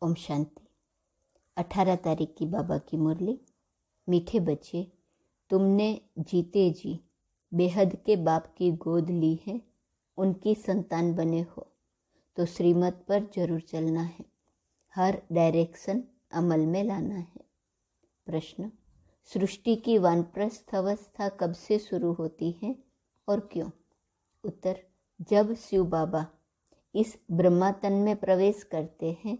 ओम शांति। 18 तारीख की बाबा की मुरली। मीठे बच्चे, तुमने जीते जी बेहद के बाप की गोद ली है, उनकी संतान बने हो तो श्रीमत पर जरूर चलना है, हर डायरेक्शन अमल में लाना है। प्रश्न, सृष्टि की वानप्रस्थ अवस्था कब से शुरू होती है और क्यों? उत्तर, जब शिव बाबा इस ब्रह्मा तन में प्रवेश करते हैं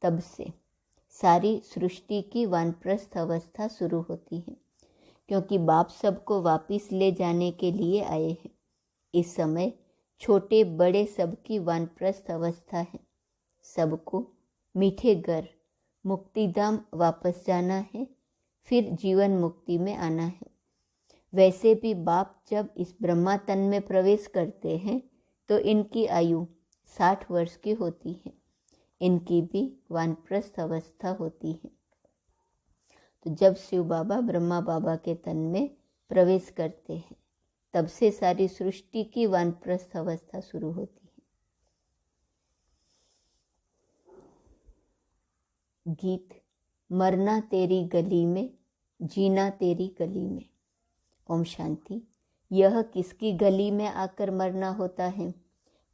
तब से सारी सृष्टि की वानप्रस्थ अवस्था शुरू होती है, क्योंकि बाप सबको वापिस ले जाने के लिए आए हैं। इस समय छोटे बड़े सबकी वानप्रस्थ अवस्था है। सबको मीठे घर मुक्तिधाम वापस जाना है, फिर जीवन मुक्ति में आना है। वैसे भी बाप जब इस ब्रह्मा तन में प्रवेश करते हैं तो इनकी आयु 60 वर्ष की होती है। इनकी भी वानप्रस्थ अवस्था होती है। तो जब शिव बाबा ब्रह्मा बाबा के तन में प्रवेश करते हैं तब से सारी सृष्टि की वानप्रस्थ अवस्था शुरू होती है। गीत, मरना तेरी गली में, जीना तेरी गली में। ओम शांति। यह किसकी गली में आकर मरना होता है?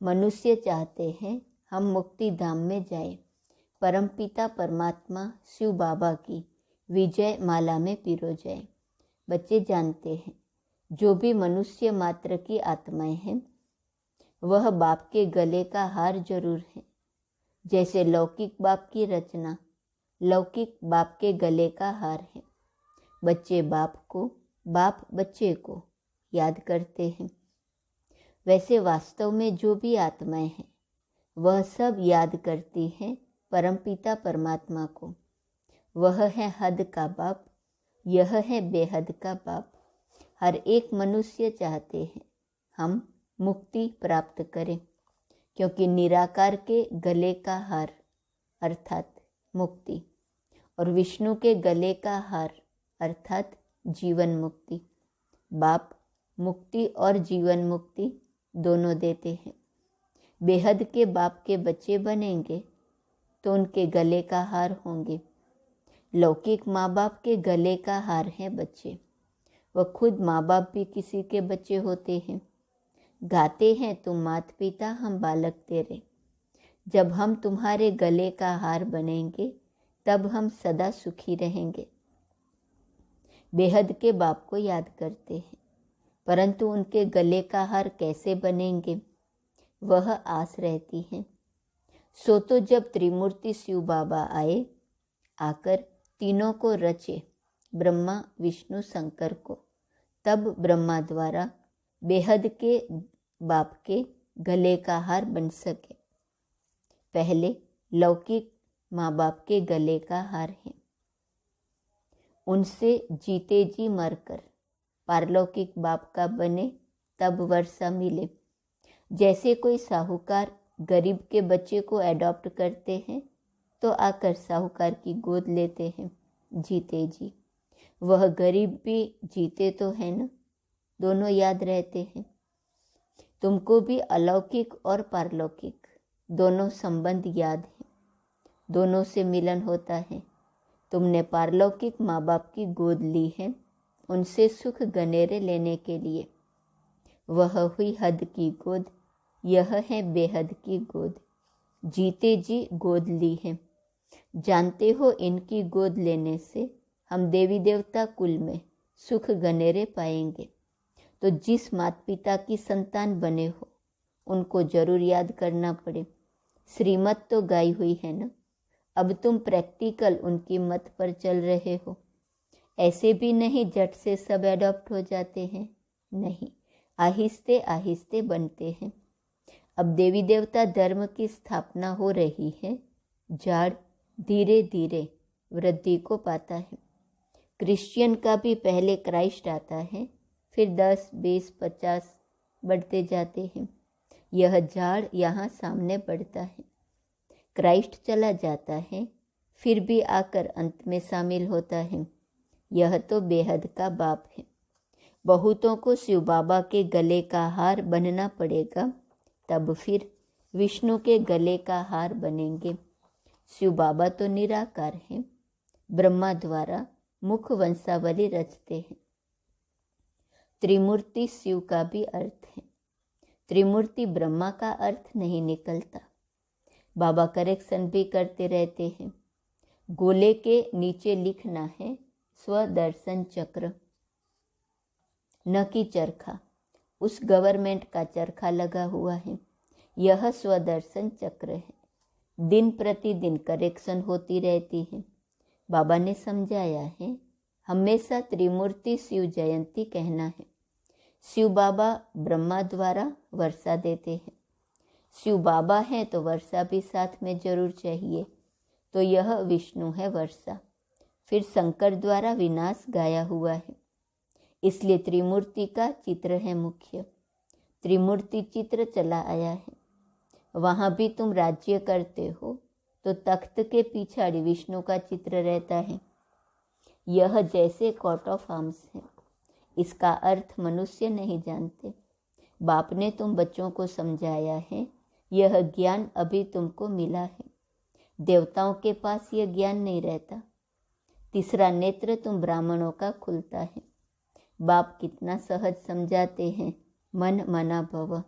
मनुष्य चाहते हैं हम मुक्ति धाम में जाए, परमपिता परमात्मा शिव बाबा की विजय माला में पिरो जाए। बच्चे जानते हैं, जो भी मनुष्य मात्र की आत्माएं हैं वह बाप के गले का हार जरूर है। जैसे लौकिक बाप की रचना लौकिक बाप के गले का हार है। बच्चे बाप को, बाप बच्चे को याद करते हैं। वैसे वास्तव में जो भी आत्माएं हैं वह सब याद करती हैं परमपिता परमात्मा को। वह है हद का बाप, यह है बेहद का बाप। हर एक मनुष्य चाहते हैं हम मुक्ति प्राप्त करें, क्योंकि निराकार के गले का हार अर्थात मुक्ति और विष्णु के गले का हार अर्थात जीवन मुक्ति। बाप मुक्ति और जीवन मुक्ति दोनों देते हैं। बेहद के बाप के बच्चे बनेंगे तो उनके गले का हार होंगे। लौकिक माँ बाप के गले का हार है बच्चे। वह खुद माँ बाप भी किसी के बच्चे होते हैं। गाते हैं तुम माता पिता हम बालक तेरे। जब हम तुम्हारे गले का हार बनेंगे तब हम सदा सुखी रहेंगे। बेहद के बाप को याद करते हैं, परंतु उनके गले का हार कैसे बनेंगे वह आस रहती है। सो तो जब त्रिमूर्ति शिव बाबा आए, आकर तीनों को रचे, ब्रह्मा विष्णु शंकर को, तब ब्रह्मा द्वारा बेहद के बाप के गले का हार बन सके। पहले लौकिक माँ बाप के गले का हार है। उनसे जीते जी मरकर पारलौकिक बाप का बने तब वर्षा मिले। जैसे कोई साहूकार गरीब के बच्चे को अडॉप्ट करते हैं तो आकर साहूकार की गोद लेते हैं जीते जी। वह गरीब भी जीते तो है ना, दोनों याद रहते हैं। तुमको भी अलौकिक और पारलौकिक दोनों संबंध याद है, दोनों से मिलन होता है। तुमने पारलौकिक माँ बाप की गोद ली है उनसे सुख गनेरे लेने के लिए। वह हुई हद की गोद, यह है बेहद की गोद। जीते जी गोद ली है। जानते हो इनकी गोद लेने से हम देवी देवता कुल में सुख गनेरे पाएंगे। तो जिस माता पिता की संतान बने हो उनको जरूर याद करना पड़े। श्रीमत तो गाई हुई है ना, अब तुम प्रैक्टिकल उनकी मत पर चल रहे हो। ऐसे भी नहीं झट से सब एडॉप्ट हो जाते हैं, नहीं, आहिस्ते आहिस्ते बनते हैं। अब देवी देवता धर्म की स्थापना हो रही है, झाड़ धीरे धीरे वृद्धि को पाता है। क्रिश्चियन का भी पहले क्राइस्ट आता है, फिर 10, 20, 50 बढ़ते जाते हैं। यह झाड़ यहाँ सामने बढ़ता है। क्राइस्ट चला जाता है, फिर भी आकर अंत में शामिल होता है। यह तो बेहद का बाप है। बहुतों को शिव बाबा के गले का हार बनना पड़ेगा, तब फिर विष्णु के गले का हार बनेंगे। शिव बाबा तो निराकार हैं, ब्रह्मा द्वारा मुख वंशावली रचते हैं। त्रिमूर्ति शिव का भी अर्थ है, त्रिमूर्ति ब्रह्मा का अर्थ नहीं निकलता। बाबा करेक्शन भी करते रहते हैं। गोले के नीचे लिखना है स्वदर्शन चक्र, न कि चरखा। उस गवर्नमेंट का चरखा लगा हुआ है, यह स्वदर्शन चक्र है। दिन प्रतिदिन करेक्शन होती रहती है। बाबा ने समझाया है, हमेशा त्रिमूर्ति शिव जयंती कहना है। शिव बाबा ब्रह्मा द्वारा वर्षा देते हैं। शिव बाबा हैं तो वर्षा भी साथ में जरूर चाहिए, तो यह विष्णु है वर्षा। फिर शंकर द्वारा विनाश गाया हुआ है, इसलिए त्रिमूर्ति का चित्र है मुख्य। त्रिमूर्ति चित्र चला आया है। वहाँ भी तुम राज्य करते हो तो तख्त के पिछाड़ी विष्णु का चित्र रहता है। यह जैसे कोट ऑफ आर्म्स है। इसका अर्थ मनुष्य नहीं जानते। बाप ने तुम बच्चों को समझाया है, यह ज्ञान अभी तुमको मिला है। देवताओं के पास यह ज्ञान नहीं रहता। तीसरा नेत्र तुम ब्राह्मणों का खुलता है। बाप कितना सहज समझाते हैं, मन मना भव।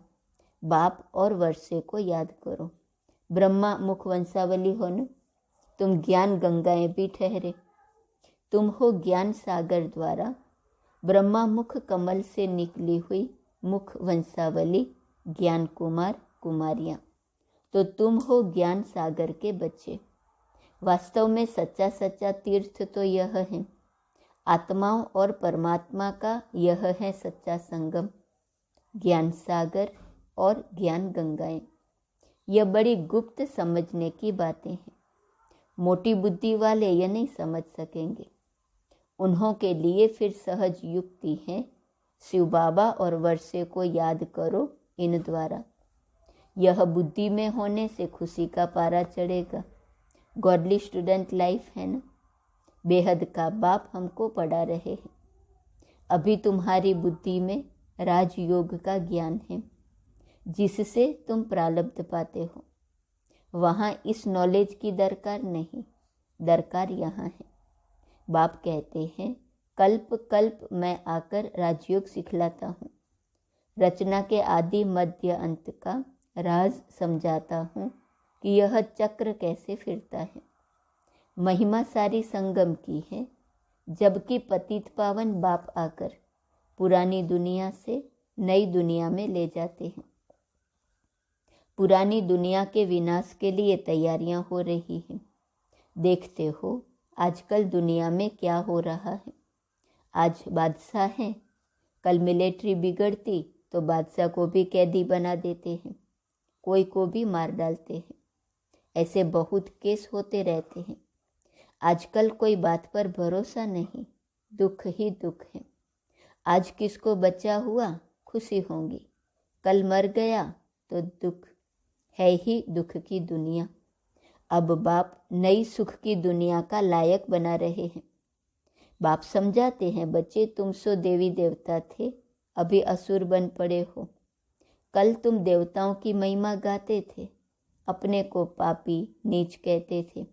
बाप और वर्षे को याद करो। ब्रह्मा मुख वंशावली हो न, तुम ज्ञान गंगाएं भी ठहरे। तुम हो ज्ञान सागर द्वारा ब्रह्मा मुख कमल से निकली हुई मुख वंशावली ज्ञान कुमार कुमारियाँ। तो तुम हो ज्ञान सागर के बच्चे। वास्तव में सच्चा सच्चा तीर्थ तो यह है, आत्माओं और परमात्मा का यह है सच्चा संगम। ज्ञान सागर और ज्ञान गंगाएं, यह बड़ी गुप्त समझने की बातें हैं। मोटी बुद्धि वाले यह नहीं समझ सकेंगे। उन्हों के लिए फिर सहज युक्ति है, शिव बाबा और वर्षे को याद करो इन द्वारा। यह बुद्धि में होने से खुशी का पारा चढ़ेगा। गॉडली स्टूडेंट लाइफ है ना। बेहद का बाप हमको पढ़ा रहे हैं। अभी तुम्हारी बुद्धि में राजयोग का ज्ञान है, जिससे तुम प्रारब्ध पाते हो। वहाँ इस नॉलेज की दरकार नहीं, दरकार यहाँ है। बाप कहते हैं, कल्प कल्प मैं आकर राजयोग सिखलाता हूँ। रचना के आदि मध्य अंत का राज समझाता हूँ कि यह चक्र कैसे फिरता है। महिमा सारी संगम की है, जबकि पतित पावन बाप आकर पुरानी दुनिया से नई दुनिया में ले जाते हैं। पुरानी दुनिया के विनाश के लिए तैयारियां हो रही हैं। देखते हो आजकल दुनिया में क्या हो रहा है। आज बादशाह हैं, कल मिलिट्री बिगड़ती तो बादशाह को भी कैदी बना देते हैं, कोई को भी मार डालते हैं। ऐसे बहुत केस होते रहते हैं। आजकल कोई बात पर भरोसा नहीं, दुख ही दुख है। आज किसको बच्चा हुआ खुशी होंगी, कल मर गया तो दुख है ही दुख की दुनिया। अब बाप नई सुख की दुनिया का लायक बना रहे हैं। बाप समझाते हैं, बच्चे तुम सो देवी देवता थे, अभी असुर बन पड़े हो। कल तुम देवताओं की महिमा गाते थे, अपने को पापी नीच कहते थे।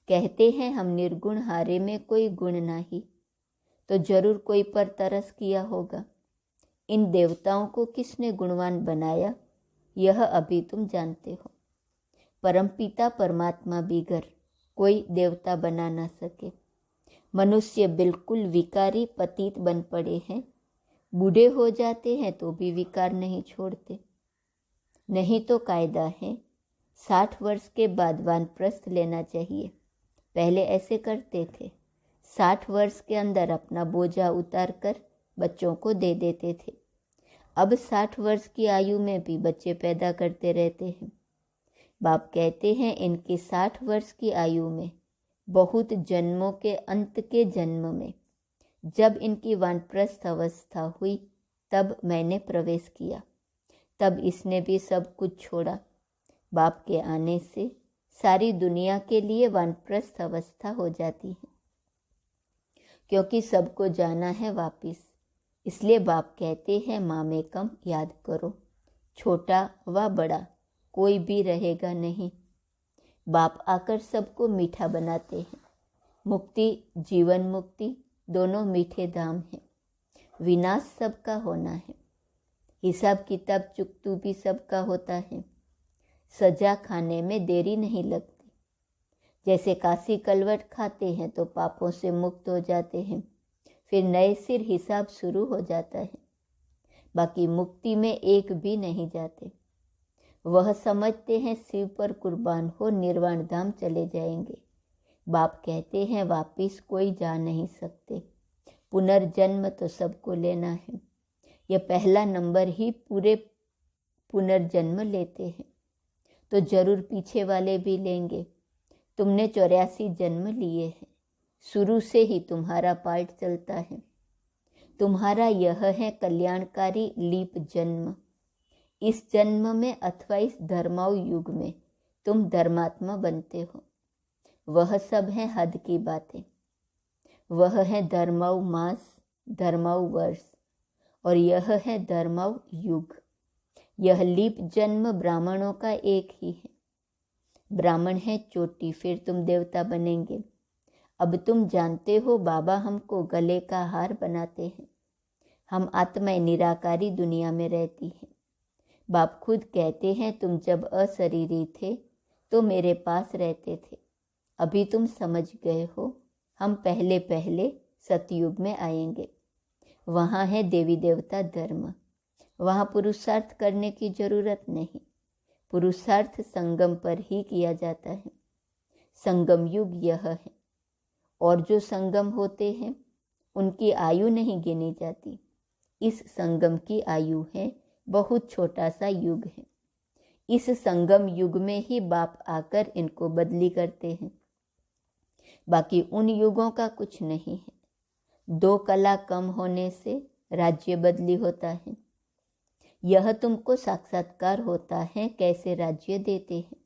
कहते हैं हम निर्गुण हारे में कोई गुण नहीं, तो जरूर कोई पर तरस किया होगा। इन देवताओं को किसने गुणवान बनाया, यह अभी तुम जानते हो। परमपिता परमात्मा बिगर कोई देवता बना ना सके। मनुष्य बिल्कुल विकारी पतित बन पड़े हैं। बूढ़े हो जाते हैं तो भी विकार नहीं छोड़ते। नहीं तो कायदा है 60 वर्ष के बाद वानप्रस्थ लेना चाहिए। पहले ऐसे करते थे, 60 वर्ष के अंदर अपना बोझा उतार कर बच्चों को दे देते थे। अब 60 वर्ष की आयु में भी बच्चे पैदा करते रहते हैं। बाप कहते हैं, इनकी 60 वर्ष की आयु में बहुत जन्मों के अंत के जन्म में जब इनकी वानप्रस्थ अवस्था हुई, तब मैंने प्रवेश किया। तब इसने भी सब कुछ छोड़ा। बाप के आने से सारी दुनिया के लिए वानप्रस्थ अवस्था हो जाती है, क्योंकि सबको जाना है वापिस। इसलिए बाप कहते हैं, मामेकम याद करो। छोटा व बड़ा कोई भी रहेगा नहीं। बाप आकर सबको मीठा बनाते हैं। मुक्ति, जीवन मुक्ति दोनों मीठे धाम हैं। विनाश सबका होना है। हिसाब किताब चुकतू भी सबका होता है। सजा खाने में देरी नहीं लगती। जैसे काशी कलवट खाते हैं तो पापों से मुक्त हो जाते हैं, फिर नए सिर हिसाब शुरू हो जाता है। बाकी मुक्ति में एक भी नहीं जाते। वह समझते हैं शिव पर कुर्बान हो निर्वाण धाम चले जाएंगे। बाप कहते हैं वापिस कोई जा नहीं सकते। पुनर्जन्म तो सबको लेना है। यह पहला नंबर ही पूरे पुनर्जन्म लेते हैं, तो जरूर पीछे वाले भी लेंगे। तुमने 84 जन्म लिए हैं। शुरू से ही तुम्हारा पार्ट चलता है। तुम्हारा यह है कल्याणकारी लीप जन्म। इस जन्म में अथवा इस धर्माऊ युग में तुम धर्मात्मा बनते हो। वह सब है हद की बातें। वह है धर्माऊ मास, धर्माऊ वर्ष, और यह है धर्माऊ युग। यह लीप जन्म ब्राह्मणों का एक ही है। ब्राह्मण है चोटी, फिर तुम देवता बनेंगे। अब तुम जानते हो बाबा हमको गले का हार बनाते हैं। हम आत्माएं निराकारी दुनिया में रहती हैं। बाप खुद कहते हैं तुम जब अशरीरी थे तो मेरे पास रहते थे। अभी तुम समझ गए हो। हम पहले पहले सतयुग में आएंगे। वहाँ है देवी देवता धर्म। वहाँ पुरुषार्थ करने की जरूरत नहीं। पुरुषार्थ संगम पर ही किया जाता है। संगम युग यह है। और जो संगम होते हैं उनकी आयु नहीं गिनी जाती। इस संगम की आयु है बहुत छोटा सा युग है। इस संगम युग में ही बाप आकर इनको बदली करते हैं। बाकी उन युगों का कुछ नहीं है। 2 कला कम होने से राज्य बदली होता है। यह तुमको साक्षात्कार होता है कैसे राज्य देते हैं।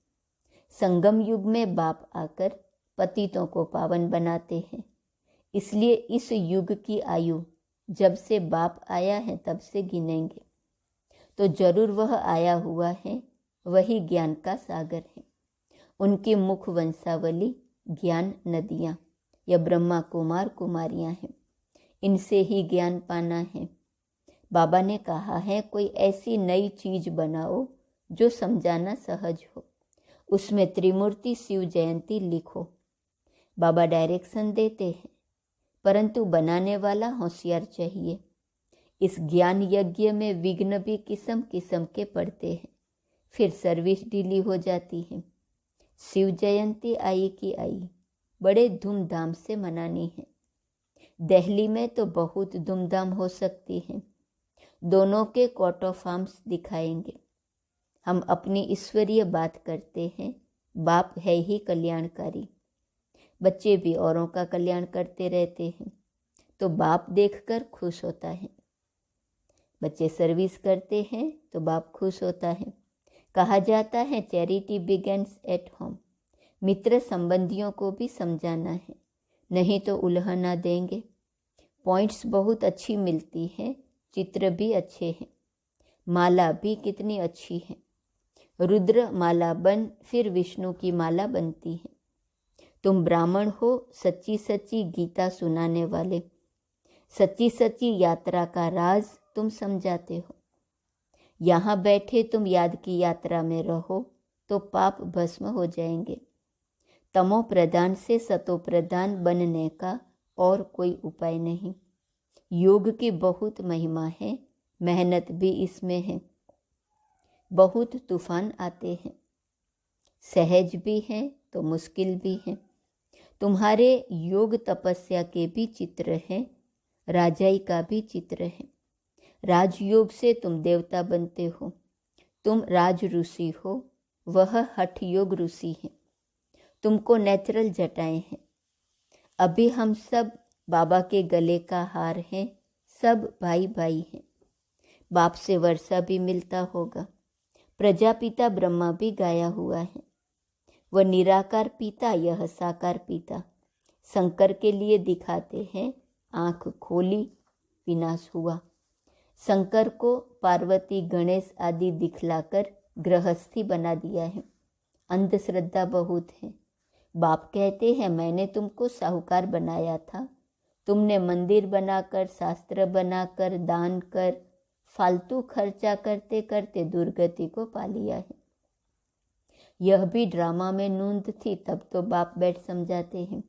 संगम युग में बाप आकर पतितों को पावन बनाते हैं। इसलिए इस युग की आयु जब से बाप आया है तब से गिनेंगे तो जरूर वह आया हुआ है। वही ज्ञान का सागर है। उनकी मुख वंशावली ज्ञान नदियाँ या ब्रह्मा कुमार कुमारियाँ हैं। इनसे ही ज्ञान पाना है। बाबा ने कहा है कोई ऐसी नई चीज बनाओ जो समझाना सहज हो। उसमें त्रिमूर्ति शिव जयंती लिखो। बाबा डायरेक्शन देते हैं, परंतु बनाने वाला होशियार चाहिए। इस ज्ञान यज्ञ में विघ्न भी किस्म किस्म के पड़ते हैं, फिर सर्विस ढीली हो जाती है। शिव जयंती आई की आई, बड़े धूमधाम से मनानी है। दिल्ली में तो बहुत धूमधाम हो सकती है। दोनों के कोट ऑफ आर्म्स दिखाएंगे। हम अपनी ईश्वरीय बात करते हैं। बाप है ही कल्याणकारी। बच्चे भी औरों का कल्याण करते रहते हैं तो बाप देखकर खुश होता है। बच्चे सर्विस करते हैं तो बाप खुश होता है। कहा जाता है चैरिटी बिगेन्स एट होम। मित्र संबंधियों को भी समझाना है, नहीं तो उल्हना देंगे। पॉइंट्स बहुत अच्छी मिलती है, चित्र भी अच्छे हैं। माला भी कितनी अच्छी है। रुद्र माला बन फिर विष्णु की माला बनती है। तुम ब्राह्मण हो, सच्ची सच्ची गीता सुनाने वाले। सच्ची सच्ची यात्रा का राज तुम समझाते हो। यहाँ बैठे तुम याद की यात्रा में रहो तो पाप भस्म हो जाएंगे। तमो प्रधान से सतो प्रधान बनने का और कोई उपाय नहीं। योग की बहुत महिमा है, मेहनत भी इसमें है। बहुत तूफान आते हैं, सहज भी हैं तो मुश्किल भी हैं। तुम्हारे योग तपस्या के भी चित्र हैं, राजाई का भी चित्र है। राजयोग से तुम देवता बनते हो। तुम राज ऋषि हो, वह हठ योग ऋषि है। तुमको नेचुरल जटाएं हैं। अभी हम सब बाबा के गले का हार हैं, सब भाई भाई हैं। बाप से वर्षा भी मिलता होगा। प्रजापिता ब्रह्मा भी गाया हुआ है। वह निराकार पिता, यह साकार पिता। शंकर के लिए दिखाते हैं, आंख खोली विनाश हुआ। शंकर को पार्वती गणेश आदि दिखलाकर गृहस्थी बना दिया है। अंधश्रद्धा बहुत है। बाप कहते हैं मैंने तुमको साहूकार बनाया था, तुमने मंदिर बनाकर, शास्त्र बनाकर, दान कर, फालतू खर्चा करते करते दुर्गति को पा लिया है। यह भी ड्रामा में नूंद थी, तब तो बाप बैठ समझाते हैं।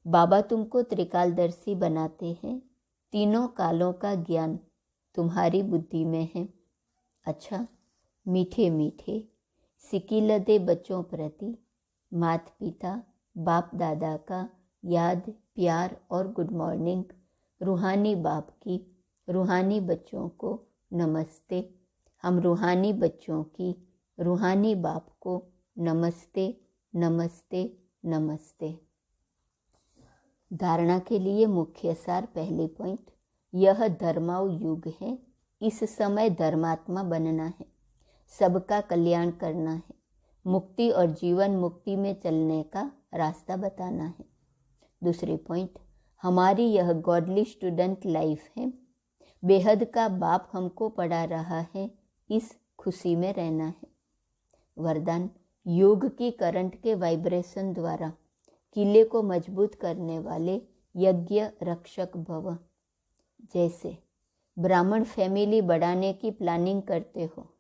बाबा तुमको त्रिकालदर्शी बनाते हैं, तीनों कालों का ज्ञान तुम्हारी बुद्धि में है। अच्छा, मीठे मीठे सिकिलदे बच्चों प्रति माता पिता बाप दादा का याद, प्यार और गुड मॉर्निंग। रूहानी बाप की रूहानी बच्चों को नमस्ते। हम रूहानी बच्चों की रूहानी बाप को नमस्ते नमस्ते नमस्ते। धारणा के लिए मुख्य सार। पहली पॉइंट, यह धर्माव युग है। इस समय धर्मात्मा बनना है, सबका कल्याण करना है, मुक्ति और जीवन मुक्ति में चलने का रास्ता बताना है। दूसरी पॉइंट, हमारी यह गॉडली स्टूडेंट लाइफ है। बेहद का बाप हमको पढ़ा रहा है, इस खुशी में रहना है। वरदान, योग की करंट के वाइब्रेशन द्वारा किले को मजबूत करने वाले यज्ञ रक्षक भव। जैसे ब्राह्मण फैमिली बढ़ाने की प्लानिंग करते हो,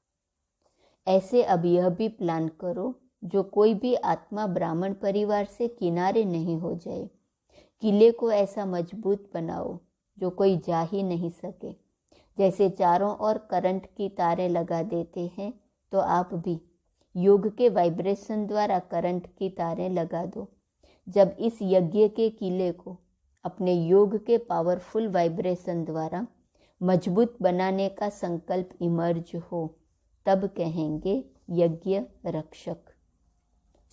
ऐसे अब यह भी प्लान करो जो कोई भी आत्मा ब्राह्मण परिवार से किनारे नहीं हो जाए। किले को ऐसा मजबूत बनाओ जो कोई जा ही नहीं सके। जैसे चारों ओर करंट की तारें लगा देते हैं, तो आप भी योग के वाइब्रेशन द्वारा करंट की तारें लगा दो। जब इस यज्ञ के किले को अपने योग के पावरफुल वाइब्रेशन द्वारा मजबूत बनाने का संकल्प इमर्ज हो, तब कहेंगे यज्ञ रक्षक।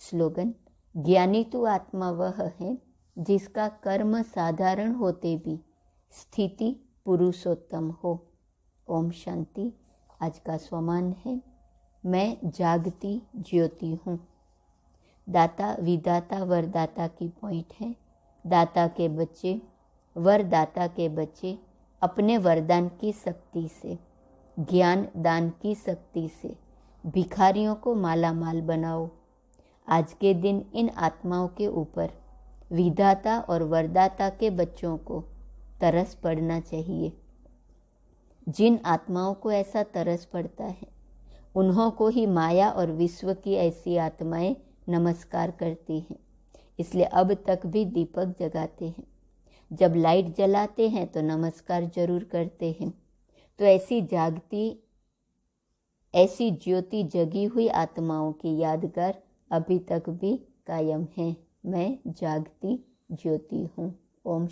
स्लोगन, ज्ञानी तो आत्मा वह है जिसका कर्म साधारण होते भी स्थिति पुरुषोत्तम हो। ओम शांति। आज का स्वमान है, मैं जागती ज्योति हूँ। दाता विदाता वरदाता की पॉइंट है। दाता के बच्चे, वरदाता के बच्चे अपने वरदान की शक्ति से, ज्ञान दान की शक्ति से भिखारियों को माला माल बनाओ। आज के दिन इन आत्माओं के ऊपर विधाता और वरदाता के बच्चों को तरस पड़ना चाहिए। जिन आत्माओं को ऐसा तरस पड़ता है, उन्हों को ही माया और विश्व की ऐसी आत्माएं नमस्कार करती हैं। इसलिए अब तक भी दीपक जगाते हैं, जब लाइट जलाते हैं तो नमस्कार जरूर करते हैं। तो ऐसी जागती, ऐसी ज्योति जगी हुई आत्माओं की यादगार अभी तक भी कायम है। मैं जागती ज्योति हूँ। ओम